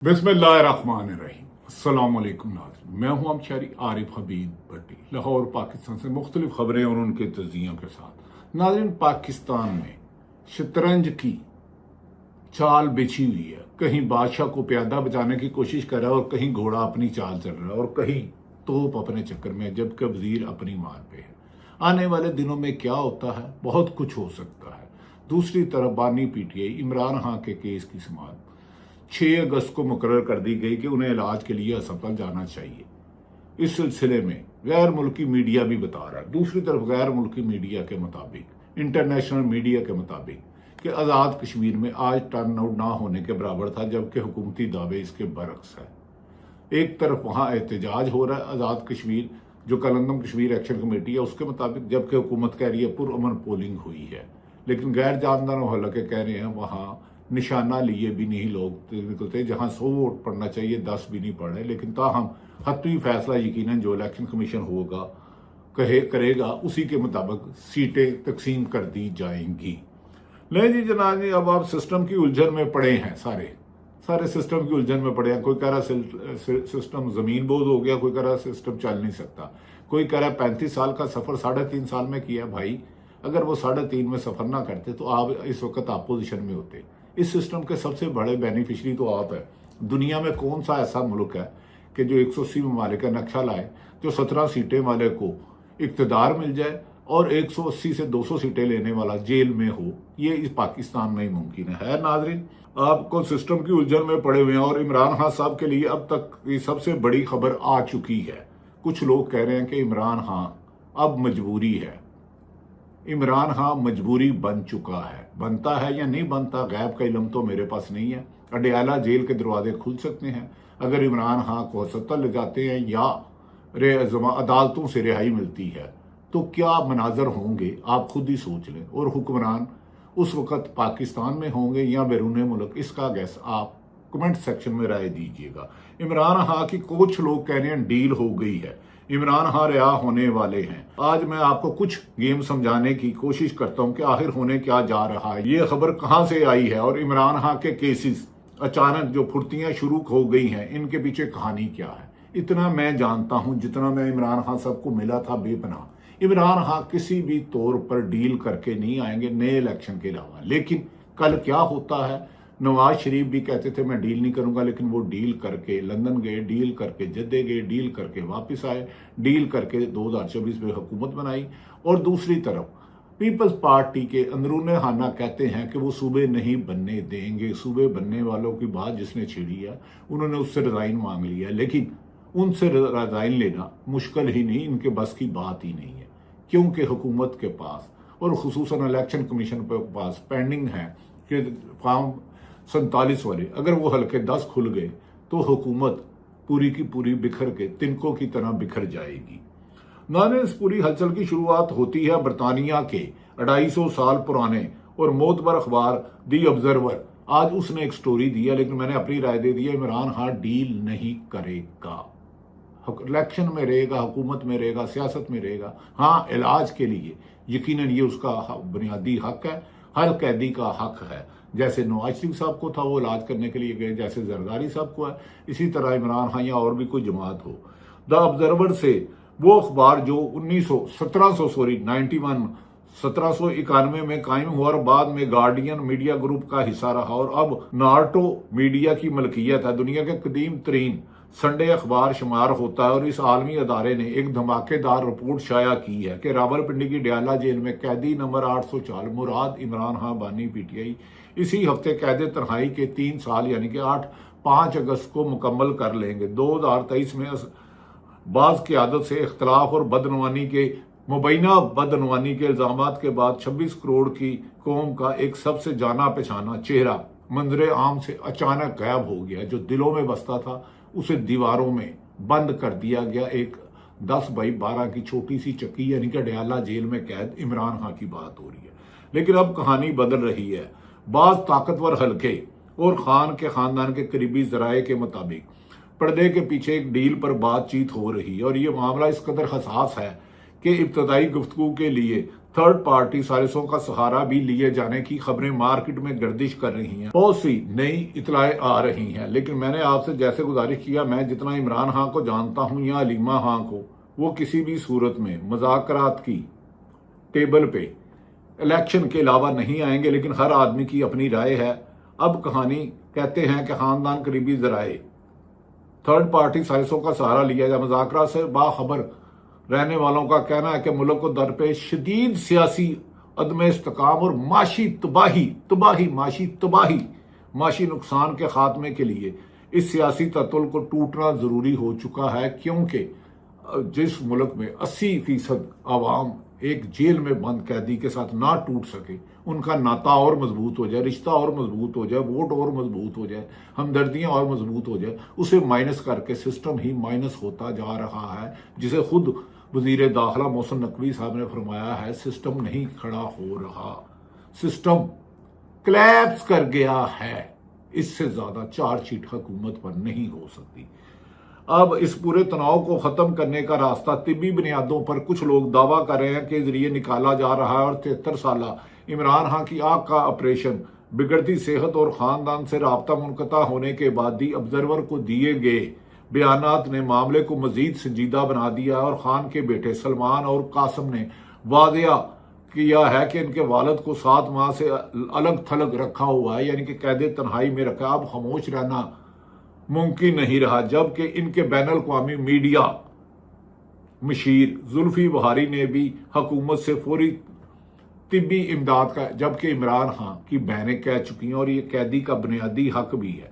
बिस्मिल्लाहिर्रहमानिर्रहीम। अस्सलाम वालेकुम नाज़रीन, मैं हूं हमशहरी आरिफ हबीब भट्टी, लाहौर पाकिस्तान से मुख्तलिफ खबरें और उनके तज्जियों के साथ। नाज़रीन, पाकिस्तान में शतरंज की चाल बिछी हुई है। कहीं बादशाह को प्यादा बचाने की कोशिश कर रहा है और कहीं घोड़ा अपनी चाल चल रहा है और कहीं तोप अपने चक्कर में, जबकि वजीर अपनी मार पे है। आने वाले दिनों में क्या होता है, बहुत कुछ हो सकता है। दूसरी तरफ बानी पीटीआई इमरान खान के केस की समाअत 6 अगस्त को मुकर्रर कर दी गई कि उन्हें इलाज के लिए अस्पताल जाना चाहिए। इस सिलसिले में गैर मुल्की मीडिया भी बता रहा है। दूसरी तरफ गैर मुल्की मीडिया के मुताबिक, इंटरनेशनल मीडिया के मुताबिक, कि आज़ाद कश्मीर में आज टर्न आउट ना होने के बराबर था, जबकि हुकूमती दावे इसके बरक्स है। एक तरफ वहाँ एहतजाज हो रहा है आज़ाद कश्मीर, जो कलंदम कश्मीर एक्शन कमेटी है उसके मुताबिक, जबकि हुकूमत कह रही है पुरअमन पोलिंग हुई है। लेकिन गैर जानदारों हलके कह रहे हैं वहाँ निशाना लिए भी नहीं लोग निकलते, जहां 100 वोट पड़ना चाहिए 10 भी नहीं पड़े। लेकिन ताहम हतमी फैसला यकीनन जो इलेक्शन कमीशन होगा करेगा, उसी के मुताबिक सीटें तकसीम कर दी जाएंगी। नहीं जी जनाब जी, अब आप सिस्टम की उलझन में पड़े हैं, सारे सिस्टम की उलझन में पड़े हैं। कोई कह रहा सिस्टम जमीन बोझ हो गया, कोई कह रहा सिस्टम चल नहीं सकता, कोई कह रहा 35 साल का सफर 3.5 साल में किया। भाई अगर वो 3.5 में सफर ना करते तो आप इस वक्त अपोजिशन में होते। इस सिस्टम के सबसे बड़े बेनिफिशरी तो आप है। दुनिया में कौन सा ऐसा मुल्क है कि जो 180 ममालिक का नक्शा लाए, जो 17 सीटें वाले को इक्तदार मिल जाए और 180 से 200 सीटें लेने वाला जेल में हो? ये इस पाकिस्तान में ही मुमकिन है। नाजरीन, आपको सिस्टम की उलझन में पड़े हुए हैं और इमरान खान साहब के लिए अब तक की सबसे बड़ी खबर आ चुकी है। कुछ लोग कह रहे हैं कि इमरान खान अब मजबूरी है, इमरान खान मजबूरी बन चुका है। बनता है या नहीं बनता, गैब का इल्म तो मेरे पास नहीं है। अडयाला जेल के दरवाजे खुल सकते हैं अगर इमरान खान को अस्पताल ले जाते हैं या अदालतों से रिहाई मिलती है, तो क्या मनाजर होंगे आप खुद ही सोच लें। और हुक्मरान उस वक्त पाकिस्तान में होंगे या बैरून मुल्क, इसका गैस आप कमेंट सेक्शन में राय दीजिएगा। इमरान खान की कुछ लोग कह रहे हैं डील हो गई है, इमरान खान रिहा होने वाले हैं। आज मैं आपको कुछ गेम समझाने की कोशिश करता हूं कि आखिर होने क्या जा रहा है, ये खबर कहां से आई है और इमरान खान के केसेस अचानक जो फुर्तियां शुरू हो गई हैं, इनके पीछे कहानी क्या है। इतना मैं जानता हूं जितना मैं इमरान खान साहब को मिला था बेपनाह। इमरान खान किसी भी तौर पर डील करके नहीं आएंगे नए इलेक्शन के अलावा। लेकिन कल क्या होता है, नवाज शरीफ भी कहते थे मैं डील नहीं करूंगा, लेकिन वो डील करके लंदन गए, डील करके जद्दे गए, डील करके वापस आए, डील करके 2024 में हुकूमत बनाई। और दूसरी तरफ पीपल्स पार्टी के अंदरूने खाना कहते हैं कि वो सूबे नहीं बनने देंगे। सूबे बनने वालों की बात जिसने छेड़ी है उन्होंने उससे रिजाइन मांग लिया, लेकिन उनसे रिजाइन लेना मुश्किल ही नहीं, इनके बस की बात ही नहीं है। क्योंकि हुकूमत के पास और खुसूसन इलेक्शन कमीशन के पास पेंडिंग है कि फॉर्म 47 वाले, अगर वो हल्के 10 खुल गए तो हुकूमत पूरी की पूरी बिखर के तिनकों की तरह बिखर जाएगी। नाने इस पूरी हलचल की शुरुआत होती है बरतानिया के 250 साल पुराने और मोतबर अखबार दी ऑब्जर्वर। आज उसने एक स्टोरी दिया, लेकिन मैंने अपनी राय दे दी है। इमरान खान डील नहीं करेगा, इलेक्शन में रहेगा, हुकूमत में रहेगा, सियासत में रहेगा। हाँ, इलाज के लिए यकीनन ये उसका बुनियादी हक है, हर कैदी का हक है। जैसे नवाज शरीफ साहब को था वो इलाज करने के लिए गए, जैसे जरदारी साहब को है, इसी तरह इमरान खान या और भी कोई जमात हो। द ऑब्जर्वर से वो अखबार जो 1791 में कायम हुआ और बाद में गार्डियन मीडिया ग्रुप का हिस्सा रहा और अब नार्टो मीडिया की मलकियत है, दुनिया के कदीम तरीन संडे अखबार शुमार होता है। और इस आलमी अदारे ने एक धमाकेदार रिपोर्ट शाया की है कि रावलपिंडी की अडयाला जेल में कैदी नंबर 804 मुराद इमरान खान बानी पीटीआई इसी हफ्ते कैद तन्हाई के 3 साल यानी कि 5 अगस्त को मुकम्मल कर लेंगे। 2023 में बाज क़यादत से इख्तलाफ और बदनवानी के मुबैना बदनवानी के इल्जामात के बाद 26 करोड़ की कौम का एक सबसे जाना पहचाना चेहरा मंजरे आम से अचानक गायब हो गया। जो दिलों में बसता था उसे दीवारों में बंद कर दिया गया। एक 10 बाई 12 की छोटी सी चक्की यानी कि अडयाला जेल में कैद इमरान खान की बात हो रही है। लेकिन अब कहानी बदल रही है। बाज ताकतवर हलके और खान के खानदान के करीबी जराए के मुताबिक पर्दे के पीछे एक डील पर बातचीत हो रही है और ये मामला इस कदर हसास है کہ ابتدائی گفتگو کے لیے تھرڈ پارٹی ثالثوں کا سہارا بھی لیے جانے کی خبریں مارکیٹ میں گردش کر رہی ہیں۔ بہت سی نئی اطلاعیں آ رہی ہیں، لیکن میں نے آپ سے جیسے گزارش کیا، میں جتنا عمران خان کو جانتا ہوں یا علیمہ خان کو، وہ کسی بھی صورت میں مذاکرات کی ٹیبل پہ الیکشن کے علاوہ نہیں آئیں گے، لیکن ہر آدمی کی اپنی رائے ہے۔ اب کہانی کہتے ہیں کہ خاندان قریبی ذرائع تھرڈ پارٹی ثالثوں کا سہارا لیا جائے۔ مذاکرات سے باخبر رہنے والوں کا کہنا ہے کہ ملک کو درپیش شدید سیاسی عدم استحکام اور معاشی تباہی معاشی نقصان کے خاتمے کے لیے اس سیاسی تعطل کو ٹوٹنا ضروری ہو چکا ہے، کیونکہ جس ملک میں 80% عوام ایک جیل میں بند قیدی کے ساتھ نہ ٹوٹ سکے، ان کا ناتا اور مضبوط ہو جائے، رشتہ اور مضبوط ہو جائے، ووٹ اور مضبوط ہو جائے، ہمدردیاں اور مضبوط ہو جائے، اسے مائنس کر کے سسٹم ہی مائنس ہوتا جا رہا ہے، جسے خود وزیر داخلہ محسن نقوی صاحب نے فرمایا ہے، سسٹم نہیں کھڑا ہو رہا، سسٹم کلیپس کر گیا ہے۔ اس سے زیادہ چارج شیٹ حکومت پر نہیں ہو سکتی۔ اب اس پورے تناؤ کو ختم کرنے کا راستہ طبی بنیادوں پر کچھ لوگ دعویٰ کر رہے ہیں کہ ذریعے نکالا جا رہا ہے، اور 73 سالہ عمران خان کی آنکھ کا آپریشن بگڑتی صحت اور خاندان سے رابطہ منقطع ہونے کے بعد دی آبزرور کو دیے گئے بیانات نے معاملے کو مزید سنجیدہ بنا دیا، اور خان کے بیٹے سلمان اور قاسم نے واضح کیا ہے کہ ان کے والد کو 7 ماہ سے الگ تھلگ رکھا ہوا ہے، یعنی کہ قید تنہائی میں رکھا۔ اب خاموش رہنا ممکن نہیں رہا، جبکہ ان کے بین الاقوامی میڈیا مشیر زلفی بخاری نے بھی حکومت سے فوری طبی امداد کا، جبکہ عمران خان کی بہنیں کہہ چکی ہیں، اور یہ قیدی کا بنیادی حق بھی ہے۔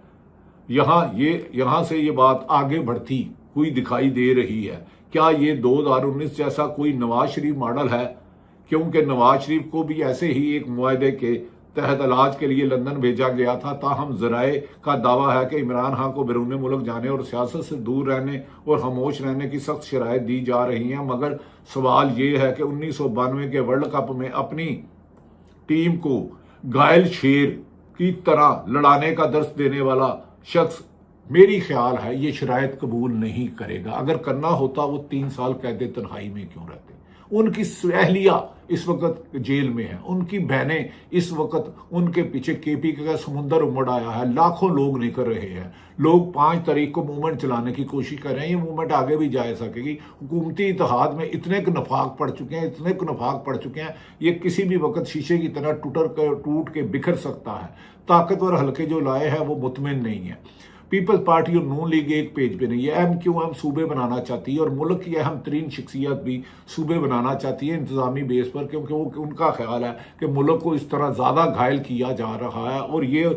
یہاں سے یہ بات آگے بڑھتی ہوئی دکھائی دے رہی ہے۔ کیا یہ 2019 جیسا کوئی نواز شریف ماڈل ہے؟ کیونکہ نواز شریف کو بھی ایسے ہی ایک معاہدے کے تحت علاج کے لیے لندن بھیجا گیا تھا۔ تاہم ذرائع کا دعویٰ ہے کہ عمران خان کو بیرون ملک جانے اور سیاست سے دور رہنے اور خاموش رہنے کی سخت شرائط دی جا رہی ہیں، مگر سوال یہ ہے کہ 1992 کے ورلڈ کپ میں اپنی ٹیم کو گائل شیر کی طرح لڑانے کا درس دینے والا شخص میری خیال ہے یہ شرائط قبول نہیں کرے گا۔ اگر کرنا ہوتا وہ 3 سال قید تنہائی میں کیوں رہتے؟ ان کی اہلیہ اس وقت جیل میں ہیں، ان کی بہنیں اس وقت ان کے پیچھے KP کا سمندر امڑ آیا ہے، لاکھوں لوگ نکل رہے ہیں، لوگ 5 تاریخ کو موومنٹ چلانے کی کوشش کر رہے ہیں، یہ موومنٹ آگے بھی جا سکے گی۔ حکومتی اتحاد میں اتنے نفاق پڑ چکے ہیں، یہ کسی بھی وقت شیشے کی طرح ٹوٹ کے بکھر سکتا ہے۔ طاقتور حلقے جو لائے ہیں وہ مطمئن نہیں ہیں۔ پیپلز پارٹی اور نون لیگ ایک پیج پہ نہیں ہے۔ MQM صوبے بنانا چاہتی ہے، اور ملک کی اہم ترین شخصیت بھی صوبے بنانا چاہتی ہے انتظامی بیس پر، کیونکہ وہ ان کا خیال ہے کہ ملک کو اس طرح زیادہ گھائل کیا جا رہا ہے، اور یہ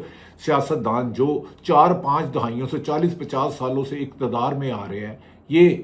سیاستدان جو 4-5 دہائیوں سے 40-50 سالوں سے اقتدار میں آ رہے ہیں، یہ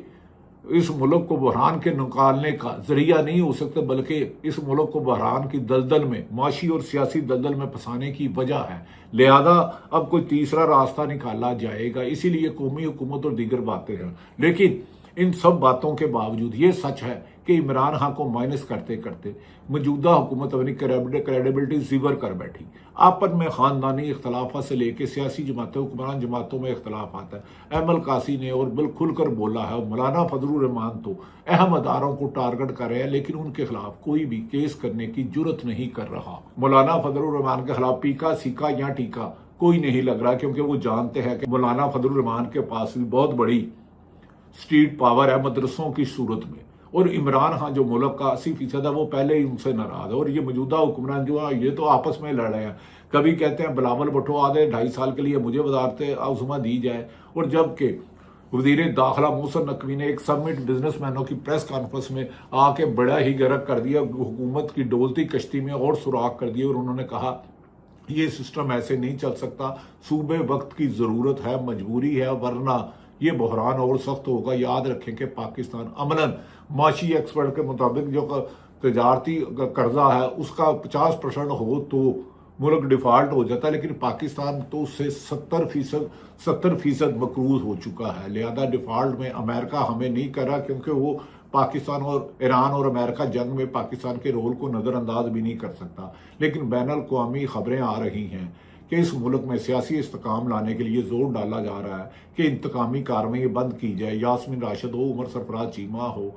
اس ملک کو بحران کے نکالنے کا ذریعہ نہیں ہو سکتے، بلکہ اس ملک کو بحران کی دلدل میں، معاشی اور سیاسی دلدل میں پھنسانے کی وجہ ہے۔ لہذا اب کوئی تیسرا راستہ نکالا جائے گا، اسی لیے قومی حکومت اور دیگر باتیں ہیں۔ لیکن ان سب باتوں کے باوجود یہ سچ ہے کہ عمران خان کو مائنس کرتے کرتے موجودہ حکومت اپنی کریڈیبلٹی زیور کر بیٹھی۔ آپس میں خاندانی اختلافات سے لے کے سیاسی جماعتیں، حکمران جماعتوں میں اختلافات ہیں۔ احمد قاسی نے اور کھل کر بولا ہے، مولانا فضل الرحمان تو اہم اداروں کو ٹارگٹ کر رہے ہیں، لیکن ان کے خلاف کوئی بھی کیس کرنے کی جرت نہیں کر رہا۔ مولانا فضل الرحمان کے خلاف پیکا سیکا یا ٹیکا کوئی نہیں لگ رہا، کیونکہ وہ جانتے ہیں کہ مولانا فضل الرحمان کے پاس بھی بہت بڑی اسٹریٹ پاور ہے مدرسوں کی صورت میں، اور عمران خان جو ملک کا 80% ہے وہ پہلے ہی ان سے ناراض ہے، اور یہ موجودہ حکمران جو ہے یہ تو آپس میں لڑ رہے ہیں۔ کبھی کہتے ہیں بلاول بھٹو آدھے 2.5 سال کے لیے مجھے وزارت عظمیٰ دی جائے، اور جبکہ وزیر داخلہ محسن نقوی نے ایک سبمٹ بزنس مینوں کی پریس کانفرنس میں آ کے بڑا ہی غرق کر دیا، حکومت کی ڈولتی کشتی میں اور سوراخ کر دیا، اور انہوں نے کہا یہ سسٹم ایسے نہیں چل سکتا، صوبے وقت کی ضرورت ہے، مجبوری ہے، ورنہ یہ بحران اور سخت ہوگا۔ یاد رکھیں کہ پاکستان عملاً معاشی ایکسپرٹ کے مطابق جو تجارتی قرضہ ہے اس کا 50% ہو تو ملک ڈیفالٹ ہو جاتا ہے، لیکن پاکستان تو اس سے 70% مقروض ہو چکا ہے۔ لہذا ڈیفالٹ میں امریکہ ہمیں نہیں کر رہا، کیونکہ وہ پاکستان اور ایران اور امریکہ جنگ میں پاکستان کے رول کو نظر انداز بھی نہیں کر سکتا۔ لیکن بین الاقوامی خبریں آ رہی ہیں کہ اس ملک میں سیاسی استحکام لانے کے لیے زور ڈالا جا رہا ہے کہ انتقامی کارروائی بند کی جائے۔ یاسمین راشد ہو، عمر سرفراز چیمہ ہو،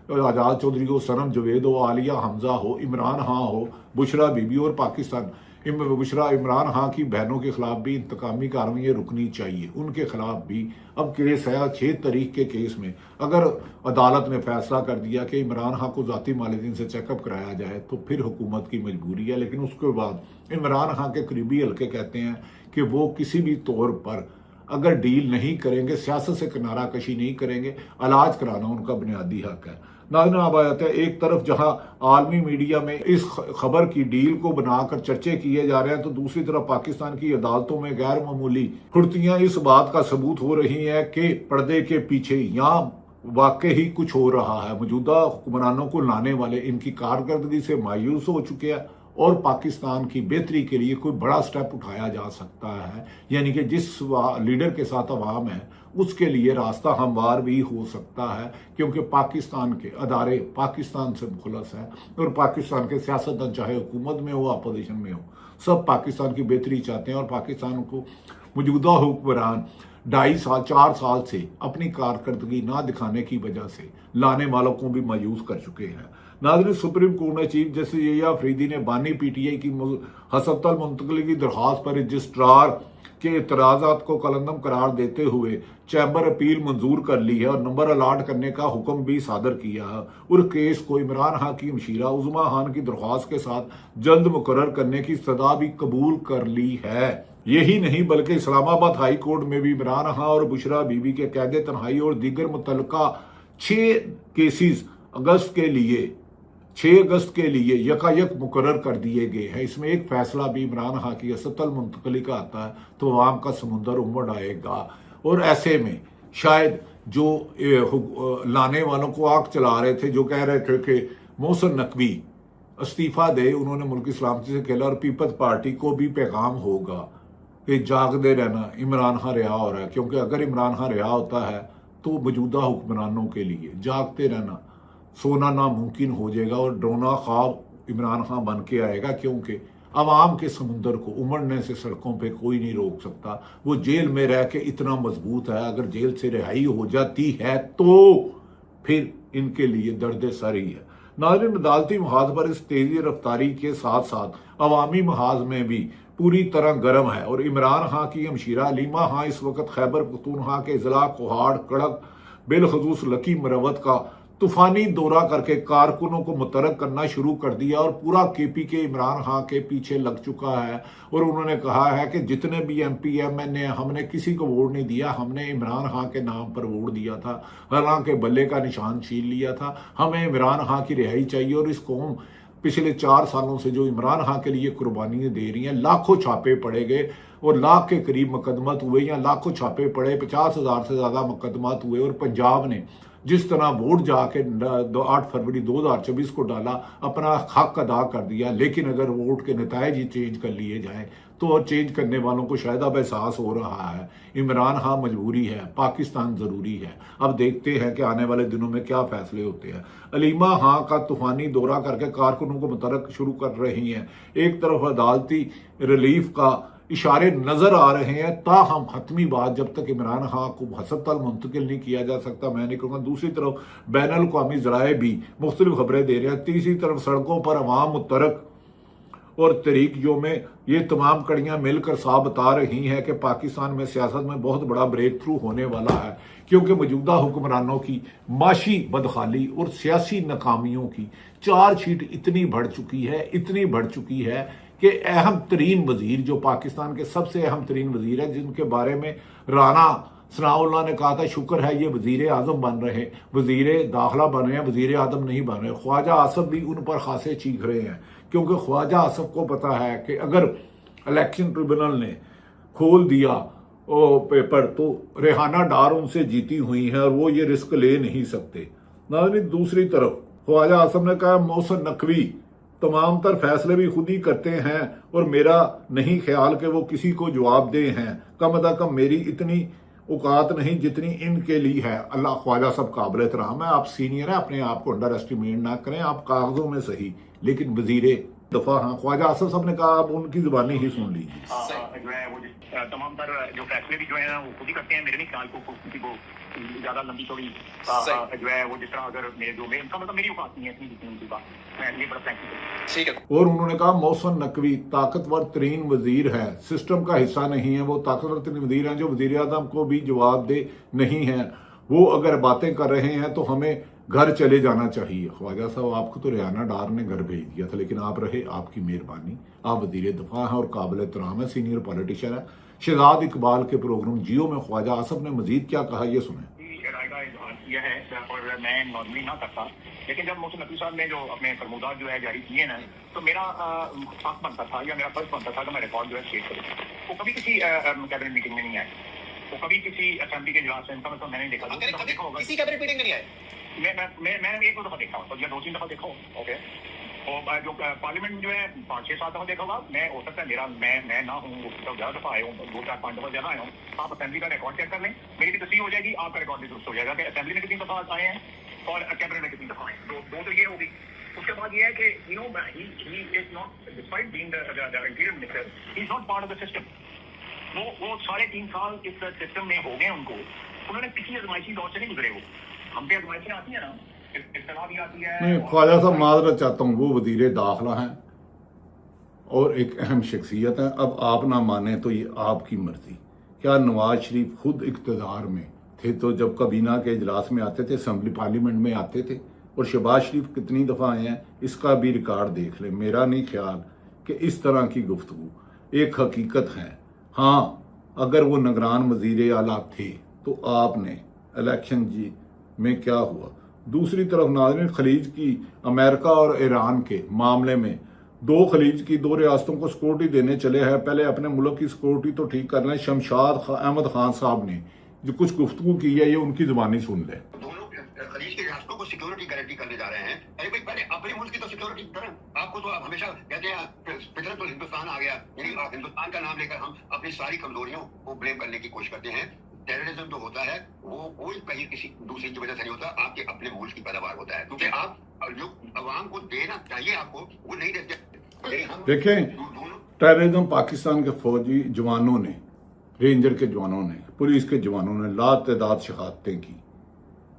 आजाद चौधरी हो, सनम जवेद हो, आलिया हमजा हो, इमरान खां हो, बुशरा बीबी और पाकिस्तान बुशरा इमरान खां की बहनों के खिलाफ भी इंतकामी कार्रवाई रुकनी चाहिए। उनके खिलाफ भी अब केस है 6 तारीख के केस में अगर अदालत ने फैसला कर दिया कि इमरान खां को ज़ाती मालिकीन से चेकअप कराया जाए तो फिर हुकूमत की मजबूरी है। लेकिन उसके बाद इमरान खां के करीबी हल्के कहते हैं कि वो किसी भी तौर पर अगर डील नहीं करेंगे, सियासत से किनारा कशी नहीं करेंगे, इलाज कराना उनका बुनियादी हक है। नाज़रीन, अब आते हैं एक तरफ जहां आलमी मीडिया में इस खबर की डील को बनाकर चर्चे किए जा रहे हैं तो दूसरी तरफ पाकिस्तान की अदालतों में गैर मामूली फुर्तियां इस बात का सबूत हो रही हैं कि पर्दे के पीछे यहाँ वाकई ही कुछ हो रहा है। मौजूदा हुक्मरानों को लाने वाले इनकी कारकर्दगी से मायूस हो चुके हैं और पाकिस्तान की बेहतरी के लिए कोई बड़ा स्टेप उठाया जा सकता है, यानी कि जिस लीडर के साथ अवाम है उसके लिए रास्ता हमवार भी हो सकता है, क्योंकि पाकिस्तान के अदारे पाकिस्तान से मुखलस है और पाकिस्तान के सियासतदान चाहे हुकूमत में हो अपोजिशन में हो, सब पाकिस्तान की बेहतरी चाहते हैं और पाकिस्तान को मौजूदा हुक्मरान 2.5 साल 4 साल से अपनी कारकर्दगी ना दिखाने की वजह से लाने वालों को भी मायूस कर चुके हैं। नाज़रीन, सुप्रीम कोर्ट ने चीफ जस्टिस यहिया अफरीदी ने बानी पीटीआई की हस्पताल मुंतकली की दरख्वास्त पर रजिस्ट्रार के एतराज़ात को कलंदम करार देते हुए चैम्बर अपील मंजूर कर ली है और नंबर अलाट करने का हुक्म भी सादर किया है और केस को इमरान खां की हमशीरा उज़मा खान की दरख्वास्त के साथ जल्द मुकर्रर करने की सदा भी कबूल कर ली है। यही नहीं बल्कि इस्लामाबाद हाई कोर्ट में भी इमरान खां और बुशरा बीबी के कैद तन्हाई और दीगर मुतल्लका 6 केसेस 6 अगस्त के लिए यकायक मुकर्रर कर दिए गए हैं। इसमें एक फैसला भी इमरान खां की अस्पताल मुंतकली का आता है तो आवाम का समुंदर उमड़ आएगा और ऐसे में शायद जो लाने वालों को आग चला रहे थे, जो कह रहे थे कि मोहसिन नकवी इस्तीफा दे, उन्होंने मुल्क सलामती से खेला और पीपल्स पार्टी को भी पैगाम होगा कि जागते रहना, इमरान खां रिहा हो रहा है, क्योंकि अगर इमरान खां रिहा होता है तो मौजूदा हुक्मरानों के लिए जागते रहना सोना नामुमकिन हो जाएगा और डरोना ख्वाब इमरान खां बन के आएगा, क्योंकि अवाम के समुंदर को उमड़ने से सड़कों पे कोई नहीं रोक सकता। वो जेल में रह के इतना मजबूत है, अगर जेल से रिहाई हो जाती है तो फिर इनके लिए दर्द सर ही है। नाज़रीन, अदालती महाज पर इस तेजी रफ्तारी के साथ साथ अवामी महाज में भी पूरी तरह गर्म है और इमरान खां की हमशीरा अलीमा खां इस वक्त खैबर पख्तूनख्वा के ज़िला कोहाड़ कड़क बिलखसूस लकी मरवत का तूफानी दौरा करके कारकुनों को मुतरक करना शुरू कर दिया और पूरा केपीके इमरान खां के पीछे लग चुका है और उन्होंने कहा है कि जितने भी एमपी एमएनए हमने किसी को वोट नहीं दिया, हमने इमरान खां के नाम पर वोट दिया था, हालांकि बल्ले का निशान छीन लिया था। हमें इमरान खां की रिहाई चाहिए और इस कौम पिछले 4 सालों से जो इमरान खां के लिए कुर्बानियां दे रही हैं, लाखों छापे पड़े गए और लाख के करीब मुकदमात हुए या लाखों छापे पड़े, 50,000 से ज़्यादा मुकदमात हुए और पंजाब ने जिस तरह वोट जाके 8 फरवरी 2024 को डाला, अपना हक अदा कर दिया। लेकिन अगर वोट के नतायज ही चेंज कर लिए जाएं तो चेंज करने वालों को शायद अब एहसास हो रहा है इमरान खां मजबूरी है, पाकिस्तान ज़रूरी है। अब देखते हैं कि आने वाले दिनों में क्या फैसले होते हैं। अलीमा खां का तूफानी दौरा करके कारकुनों को मुतरक शुरू कर रही हैं। एक तरफ अदालती रिलीफ का इशारे नजर आ रहे हैं, ताहम हतमी बात जब तक इमरान खां को हस्पताल मुंतकिल नहीं किया जा सकता मैं नहीं कहूँगा। दूसरी तरफ बैनुल अक़वामी ज़राए भी मुख्तलिफ खबरें दे रहे हैं। तीसरी तरफ सड़कों पर अवाम मुतरक और तहरीक जो में ये तमाम कड़ियाँ मिलकर साफ बता रही हैं कि पाकिस्तान में सियासत में बहुत बड़ा ब्रेक थ्रू होने वाला है, क्योंकि मौजूदा हुक्मरानों की माशी बदहाली और सियासी नाकामियों की चार्जशीट इतनी बढ़ चुकी है कि अहम तरीन वजीर जो पाकिस्तान के सबसे अहम तरीन वजीर है, जिनके बारे में राना सनाउल्लाह ने कहा था शुक्र है ये वजीर आजम बन रहे, वजीर दाखिला बन रहे हैं, वजीर आजम नहीं बन रहे। ख्वाजा आसफ भी उन पर खासे चीख रहे हैं, क्योंकि ख्वाजा आसफ को पता है कि अगर इलेक्शन ट्रिब्यूनल ने खोल दिया पेपर तो रेहाना डार उनसे जीती हुई है और वो ये रिस्क ले नहीं सकते। नाज़रीन, दूसरी तरफ ख्वाजा आसफ ने कहा मोहसिन नकवी तमाम तर फैसले भी खुद ही करते हैं और मेरा नहीं ख्याल कि वो किसी को जवाब दे हैं, कम अदा कम मेरी इतनी औकात नहीं जितनी इनके लिए है। अल्लाह ख्वाजा सब काबिल एहतराम है, आप सीनियर हैं, अपने आप को अंडर एस्टिमेट ना करें, आप कागजों में सही लेकिन वजीर दफा हाँ ख्वाजा आसिफ साहब ने कहा, आप उनकी जुबानी ही सुन लीजिए। जो है वो तमाम तर जो फैसले भी जो है वो खुद ही करते हैं। मेरे नहीं ख्याल को किसी को ज्यादा लंबी चौड़ी जो है वो जिस तरह अगर मेरे जो मेरे उनका मतलब मेरी औकात नहीं है इतनी जितनी उनकी बात, मैं ये बड़ा फ्रैंकली ठीक है। और उन्होंने कहा मोहसिन नकवी ताकतवर तरीन वजीर है, सिस्टम का हिस्सा नहीं है, वो ताकतवर तरीन वजीर हैं जो वजीर आज़म को भी जवाब दे नहीं है, वो अगर बातें कर रहे हैं तो हमें घर चले जाना चाहिए। ख्वाजा साहब, आपको तो रियाना डार ने घर भेज दिया था, लेकिन आप रहे, आपकी मेहरबानी। आप वजीर दफा हैं और काबिल एहतराम है, सीनियर पॉलिटिशियन है। शहजाद इकबाल के प्रोग्राम जियो में ख्वाजा आसिफ ने मजीद क्या कहा, ये सुने। यह है और मैं नॉर्मली ना करता, लेकिन जब मोहसिन नकवी साहब ने जो अपने फरमूदात जो है जारी किए ना, तो मेरा हक बनता था या मेरा फर्ज बनता था कि मैं रिकॉर्ड जो है शेयर करूँ। वो कभी किसी कैबिनेट मीटिंग में नहीं आए, वो कभी किसी असेंबली के इजलास में, इनका मतलब मैंने देखा किसी कैबिनेट मीटिंग में नहीं आए। मैंने एक दो दफा देखा या दो तीन दफा देखा हो, ओके। और जो पार्लियामेंट जो है 5-6-7 दफा देखा होगा, मैं हो सकता है मेरा मैं ना हूँ, तो ज्यादा दफा आए हूँ, 2-4-5 दफा ज्यादा आया हूँ। आप असेंबली का रिकॉर्ड चेक कर लें, मेरी भी तस्वीर हो जाएगी, आपका रिकॉर्ड भी दुरुस्त हो जाएगा कि असेंबली में कितनी दफा आए हैं और कैबिनेट में कितनी दफा आए। दो तो ये होगी। उसके बाद ये है कि you know he is not, despite being the interior minister, he is not part of the system. वो 3.5 साल इस सिस्टम में हो गए उनको, उन्होंने किसी आजमाइशी दौर से नहीं गुजरे। वो हम पे आजमाइशें आती है ना, इस तरह भी आती है। नहीं, ख्वाजा साहब माजरत चाहता हूँ, वो वजीर दाखिला हैं और एक अहम शख्सियत है। अब आप ना माने तो ये आपकी मर्जी। क्या नवाज शरीफ खुद इक़्तिदार में थे तो जब काबीना के इजलास में आते थे, असम्बली पार्लियामेंट में आते थे? और शहबाज शरीफ कितनी दफ़ा आए हैं, इसका भी रिकॉर्ड देख लें। मेरा नहीं ख्याल कि इस तरह की गुफ्तगू एक हकीकत है। हाँ, अगर वो निगरान वज़ीर आला थे तो आपने इलेक्शन जी में क्या हुआ। दूसरी तरफ नाज़रीन, खलीज की अमेरिका और ईरान के मामले में दो खलीज की 2 रियासतों को सिक्योरिटी देने चले हैं। पहले अपने मुल्क की सिक्योरिटी तो ठीक कर लें। शमशाद अहमद खान साहब ने जो कुछ गुफ्तगू की है, ये उनकी जुबानी सुन लें। दोनों खलीज के रियासतों को सिक्योरिटी गारंटी करने जा रहे हैं। अरे भाई, पहले अपने मुल्क की तो सिक्योरिटी करें। आपको तो आप हमेशा कहते हैं फितरत तो हिंदुस्तान आ गया, यानी हिंदुस्तान का नाम लेकर हम अपनी सारी कमजोरियों को ब्लेम करने की कोशिश करते हैं। टेररिज्म जो होता है वो कोई कहीं किसी दूसरी की वजह से नहीं होता, आपके अपने मुल्क की पैदावार होता है, क्योंकि आप जो अवाम को देना चाहिए आपको वो नहीं देते। देखें, टेररिज्म पाकिस्तान के फौजी जवानों ने, रेंजर के जवानों ने, पुलिस के जवानों ने लातादाद शहादतें की।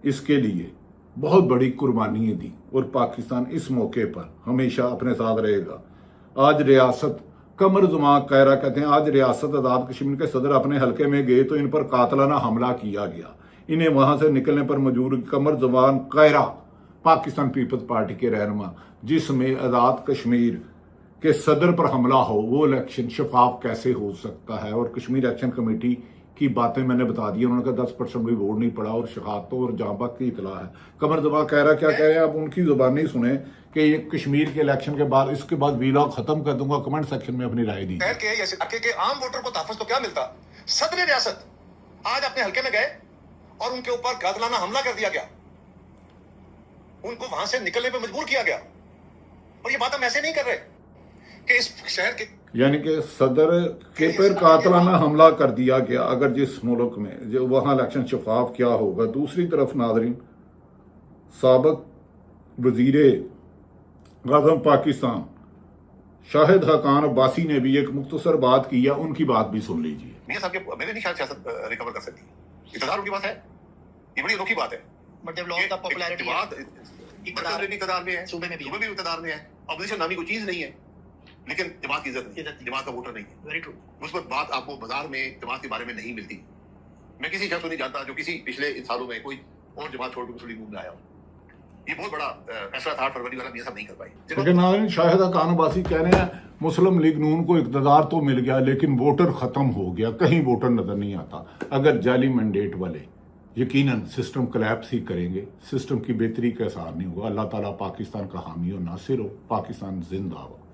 इसके लिए बहुत बड़ी कुर्बानियाँ दी और पाकिस्तान इस मौके पर हमेशा अपने साथ रहेगा। आज रियासत कमर जुमा कायरा कहते हैं, आज रियासत आज़ाद कश्मीर के सदर अपने हलके में गए तो इन पर कातलाना हमला किया गया। इन्हें वहां से निकलने पर मजबूर कमर जुमान कायरा पाकिस्तान पीपल्स पार्टी के रहनुमा, जिसमें आज़ाद कश्मीर के सदर पर हमला हो, वो इलेक्शन शफाफ कैसे हो सकता है। और कश्मीर एक्शन कमेटी की बातें मैंने बता दी। उन्होंने कहा 10% भी वोट नहीं पड़ा और शहादतों और जहां की इतला है। कमर जुमान कायरा क्या कह रहे हैं, आप उनकी जुबानी सुने कि ये कश्मीर के इलेक्शन के बाद, इसके बाद वीलॉग खत्म कर दूंगा। कमेंट सेक्शन में अपनी राय दी। के आम वोटर को तहफ़्फ़ुज़ तो क्या मिलता। सदर रियासत आज अपने हल्के में गए और उनके ऊपर कातिलाना हमला कर दिया गया, उनको वहां से निकलने पर मजबूर किया गया। और ये बात हम ऐसे नहीं कर रहे कि इस शहर के, यानी कि सदर के पर कातलाना हमला कर दिया गया। अगर जिस मुल्क में जो वहाँ इलेक्शन शफाफ क्या होगा। दूसरी तरफ नाज़रीन, साबिक वज़ीर आज़म पाकिस्तान शाहिद हकान अब्बासी ने भी एक मुख्तसर बात की है, उनकी बात भी सुन लीजिए। मियां साहब के मेरे नहीं शायद सियासत रिकवर कर सकती, इक़्तिदार उनके पास है, ये बड़ी अनोखी बात है। But they lost the popularity इक़्तिदार में है, सूबे में भी इक़्तिदार में है। अपोजिशन नामी कोई चीज नहीं है, लेकिन जमात की इज्जत नहीं, जमात का वोटर नहीं है। Very true. उस पर बात आपको बाजार में जमात के बारे में नहीं मिलती। मैं किसी शख्स को नहीं जानता जो किसी पिछले इन सालों में कोई और जमात छोड़ के मुस्लिम लीग में आया हो। ये बहुत बड़ा फैसला था 8 फरवरी वाला, मियां साहब नहीं कर पाए। लेकिन नाज़रीन, शाहिद हकान अब्बासी कह रहे हैं मुस्लिम लीग नून को इक़्तिदार तो मिल गया, लेकिन वोटर खत्म हो गया, कहीं वोटर नजर नहीं आता। अगर जाली मैंडेट वाले यकीनन सिस्टम कोलैप्स ही करेंगे, सिस्टम की बेहतरी का असर नहीं होगा। अल्लाह ताला पाकिस्तान का हामी और नासिर हो। पाकिस्तान जिंदाबाद।